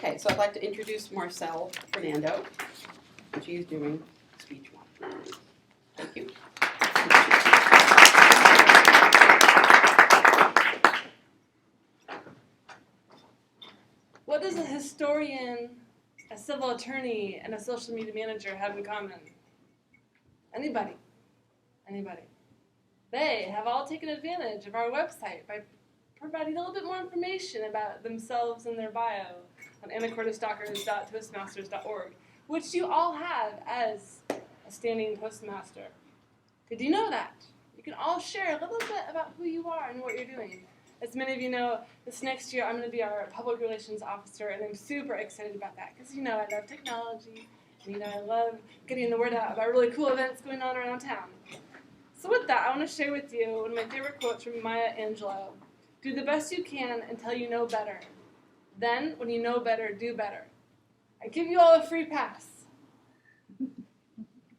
Okay, so I'd like to introduce Marcel Fernando. She's doing speech one. Thank you. What does a historian, a civil attorney, and a social media manager have in common? Anybody. Anybody. They have all taken advantage of our website by providing a little bit more information about themselves and their bio on anacortestalkers.toastmasters.org, which you all have as a standing Toastmaster. Did you know that? You can all share a little bit about who you are and what you're doing. As many of you know, this next year I'm going to be our public relations officer, and I'm super excited about that because, I love technology, and, I love getting the word out about really cool events going on around town. So with that, I want to share with you one of my favorite quotes from Maya Angelou. Do the best you can until you know better. Then, when you know better, do better. I give you all a free pass. You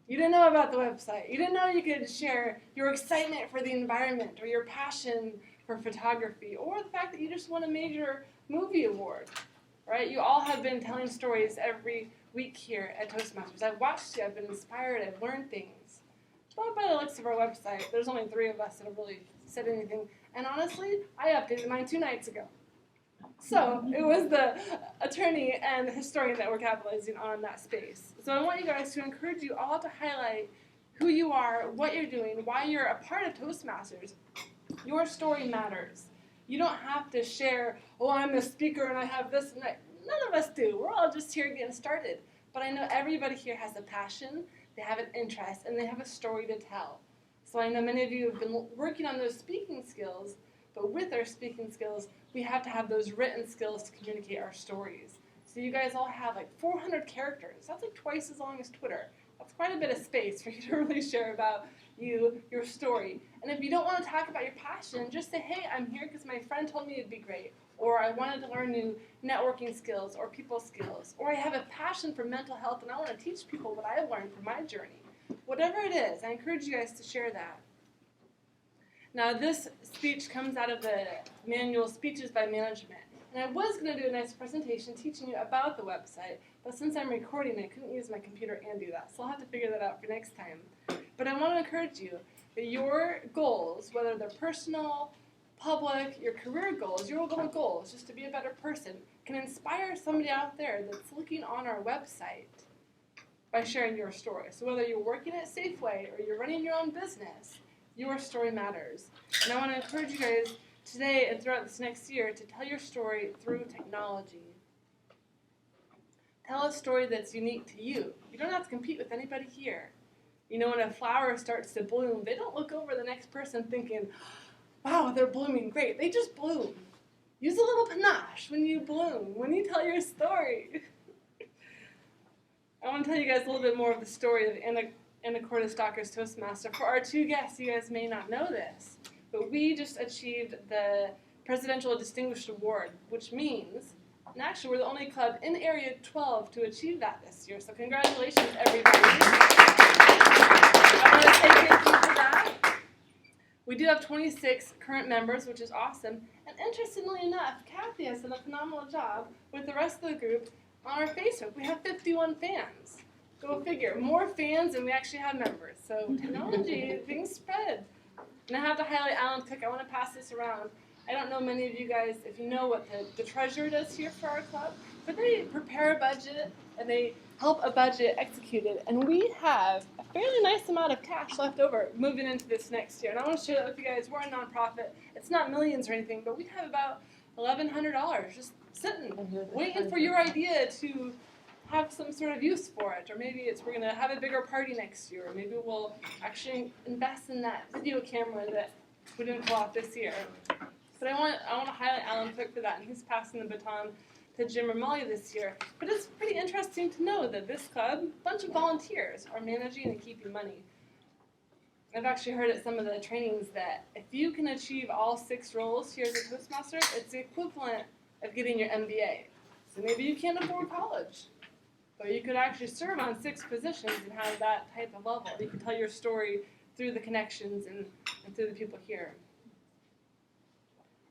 didn't know about the website. You didn't know you could share your excitement for the environment or your passion for photography or the fact that you just won a major movie award, right? You all have been telling stories every week here at Toastmasters. I've watched you. I've been inspired. I've learned things. But by the looks of our website, there's only 3 of us that have really said anything. And honestly, I updated mine 2 nights ago. So it was the attorney and the historian that were capitalizing on that space. So I want you guys to encourage you all to highlight who you are, what you're doing, why you're a part of Toastmasters. Your story matters. You don't have to share, oh, I'm a speaker and I have this and that. None of us do. We're all just here getting started. But I know everybody here has a passion, they have an interest, and they have a story to tell. So I know many of you have been working on those speaking skills, but with our speaking skills, we have to have those written skills to communicate our stories. So you guys all have like 400 characters. That's like twice as long as Twitter. That's quite a bit of space for you to really share about you, your story. And if you don't want to talk about your passion, just say, hey, I'm here because my friend told me it'd be great. Or I wanted to learn new networking skills or people skills. Or I have a passion for mental health and I want to teach people what I've learned from my journey. Whatever it is, I encourage you guys to share that. Now, this speech comes out of the manual Speeches by Management. And I was going to do a nice presentation teaching you about the website, but since I'm recording, I couldn't use my computer and do that. So I'll have to figure that out for next time. But I want to encourage you that your goals, whether they're personal, public, your career goals, your little goals, just to be a better person, can inspire somebody out there that's looking on our website by sharing your story. So whether you're working at Safeway or you're running your own business, your story matters. And I want to encourage you guys today and throughout this next year to tell your story through technology. Tell a story that's unique to you. You don't have to compete with anybody here. When a flower starts to bloom, they don't look over the next person thinking, wow, they're blooming great. They just bloom. Use a little panache when you bloom, when you tell your story. I want to tell you guys a little bit more of the story of Anacortes Talkers Toastmaster. For our 2 guests, you guys may not know this, but we just achieved the Presidential Distinguished Award, which means, and actually we're the only club in Area 12 to achieve that this year, so congratulations, everybody. I want to say thank you for that. We do have 26 current members, which is awesome, and interestingly enough, Kathy has done a phenomenal job with the rest of the group on our Facebook. We have 51 fans. Go figure. More fans than we actually have members. So technology, things spread. And I have to highlight Alan Cook. I want to pass this around. I don't know many of you guys, if you know what the treasurer does here for our club, but they prepare a budget and they help a budget executed. And we have a fairly nice amount of cash left over moving into this next year. And I want to share that with you guys. We're a nonprofit. It's not millions or anything, but we have about $1,100 just sitting, waiting for your idea to have some sort of use for it. Or maybe we're going to have a bigger party next year. Or maybe we'll actually invest in that video camera that we didn't pull off this year. But I want to highlight Alan Cook for that, and he's passing the baton to Jim Romali this year. But it's pretty interesting to know that this club, a bunch of volunteers, are managing and keeping money. I've actually heard at some of the trainings that if you can achieve all 6 roles here as a Toastmaster, it's the equivalent of getting your MBA. So maybe you can't afford college, but you could actually serve on 6 positions and have that type of level. You can tell your story through the connections and through the people here.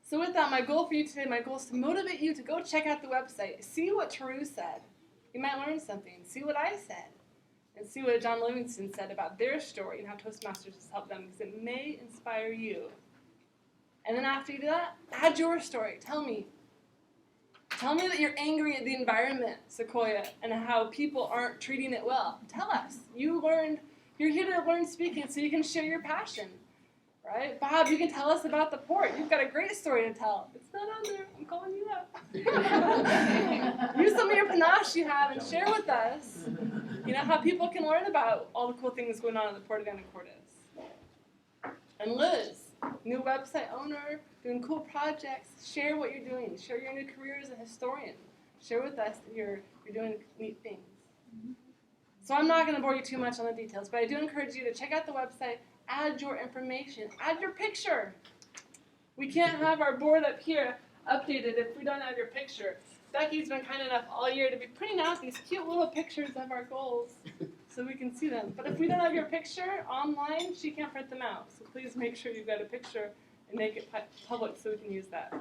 So with that, my goal for you today, my goal is to motivate you to go check out the website. See what Taru said. You might learn something. See what I said. And see what John Livingston said about their story and how Toastmasters has helped them, because it may inspire you. And then after you do that, add your story. Tell me. Tell me that you're angry at the environment, Sequoia, and how people aren't treating it well. Tell us. You're here to learn speaking so you can share your passion. Right? Bob, you can tell us about the port. You've got a great story to tell. It's not on there. I'm calling you out. Use some of your panache you have and share with us, how people can learn about all the cool things going on at the Port of Anacortes. And Liz, new website owner, doing cool projects. Share what you're doing. Share your new career as a historian. Share with us that you're doing neat things. So I'm not going to bore you too much on the details, but I do encourage you to check out the website. Add your information. Add your picture. We can't have our board up here updated if we don't have your picture. Becky's been kind enough all year to be printing out these cute little pictures of our goals so we can see them. But if we don't have your picture online, she can't print them out. So please make sure you've got a picture and make it public so we can use that.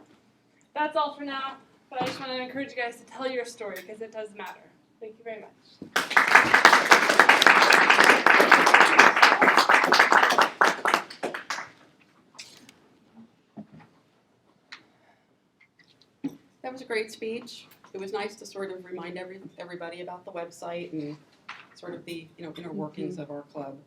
That's all for now, but I just want to encourage you guys to tell your story because it does matter. Thank you very much. That was a great speech. It was nice to sort of remind everybody about the website and sort of the inner workings of our club.